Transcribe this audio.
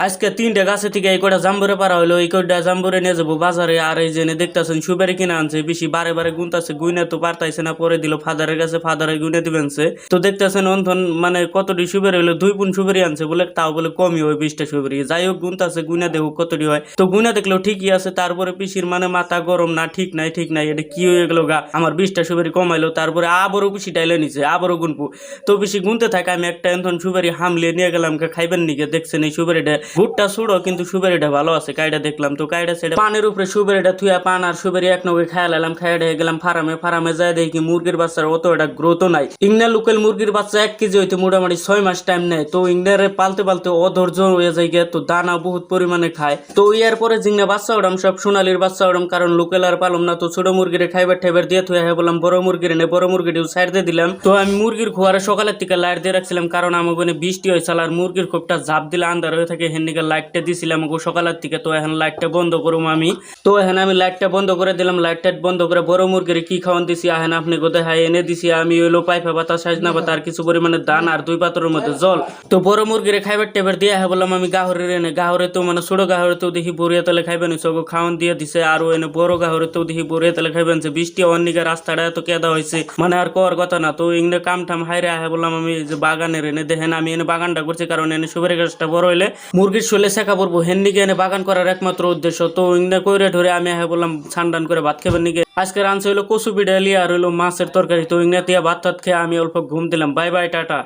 আজকে 3টা গাছে থেকে এই কটা জাম্বুরে পারা হইলো, এই কটা জাম্বুরে নিয়ে যাবো বাজারে। আর এই যে দেখতেছেন সুপারি কিনা আনছে, বেশি বারে বারে গুনতাছে, গুইনা তো পারতাইছে না, পরে দিল ফাদারের কাছে, ফাদারে গুইনা দিবেনছে। তো দেখতেছেন অন্ধন মানে কতটি সুপারি হইলো, 2 পুন সুপারি আনছে বলে, তাও বলে কমই হয় 20টা সুপারি। যাই হোক গুনতাছে, গুইনা দেখো কতটি হয়। তো গুইনা দেখলেও ঠিকই আছে। তারপরে পিসির মানে মাথা গরম, না ঠিক নাই ঠিক নাই, এটা কি হয়ে গেল গা, আমার 20টা সুপারি কমাইলো। তারপরে আবারও পিসি ডাইলে নিছে, আবারও গুনবো। তো বেশি গুনতে থাকে, আমি একটা এনথন সুপারি হামলিয়ে নিয়ে গেলাম, খাইবেন নিকে। দেখছেন এই সুপারিটা ভুট্টা সুড়ো, কিন্তু সুপারিটা ভালো আছে। কাইটা দেখলাম, তো কাইটা সেটা পানের উপরে সুপারিটা থুয়া, পান আর সুপারি এক নগে খাইয়া লাইলাম। খাইয়া হয়ে গেলাম ফার্মে। ফার্মে যায় দেখি মুরগির বাচ্চার অত এটা গ্রোথ নাই। ইংনা লোকাল মুরগির বাচ্চা 1 কেজি হইতে মোটামুটি 6 মাস টাইম নেয়। তো ইংনারে পালতে পালতে অধৈর্য হয়ে যায় গিয়ে, তো দানা বহুত পরিমাণে খায়। তো ইয়ার পরে জিংনা বাচ্চা ওড়াম, সব সোনালির বাচ্চা ওড়াম, কারণ লোকাল আর পালম না। তো ছোট মুরগিরে খাইবার ঠাইবার দিয়ে থুয়া বললাম বড় মুরগির এনে, বড় মুরগিটিও সাইড দিয়ে দিলাম। তো আমি মুরগির খোয়ারে সকালের থেকে লাইট দিয়ে রাখছিলাম, কারণ আমার ওখানে বৃষ্টি হয়েছিল আর মুরগির খোপটা ঝাপ দিলে আন্ধার হয়ে থাকে, হেনদিকে লাইটটা দিছিলাম সকালের থেকে। তো এখন লাইটটা বন্ধ করুম আমি। তো এখন আমি লাইটটা বন্ধ করে দিলাম। লাইটটা বন্ধ করে বড় মুরগির কি খাওয়ান দিছি এখন আপনি কোথায় হাই এনে দিছি আমি, হইলো পাইপা পাতা, সাজনা পাতা আর কিছু পরিমাণে দান আর 2 পাত্রের মধ্যে জল। তো বড় মুরগিরে খাইবার টেবার দিয়ে বললাম আমি গাহরের এনে। গাহরে তো মানে ছোট গাহরে তো দেখি বরিয়া তেলে খাইবেন, সব খাওয়ান দিয়ে দিছে। আর এনে বড় গাহরে তো দেখি বরিয়া তেলে খাইবেন। বৃষ্টি অন্যিকা রাস্তাটা এত কেদা হয়েছে, মানে আর কর কথা না। তো ইংনে কাম ঠাম হাইরে বললাম আমি যে বাগানের এনে দেখেন, আমি এনে বাগানটা করছি, কারণ এনে সুপারি গাছটা বড় হইলে মুরগির শোলে শেখা পড়বো, হেননিকে এনে বাগান করার একমাত্র উদ্দেশ্য। তো ইংনে কইরে ধরে আমি বললাম ছান করে ভাত খাবেন নিকে। আজকে রাঁধছে হইলো কচু পিঠা আর হইলো মাছের তরকারি। তো ইংনে দিয়া ভাত টাত খেয়ে আমি অল্প ঘুম দিলাম। Bye bye, tata.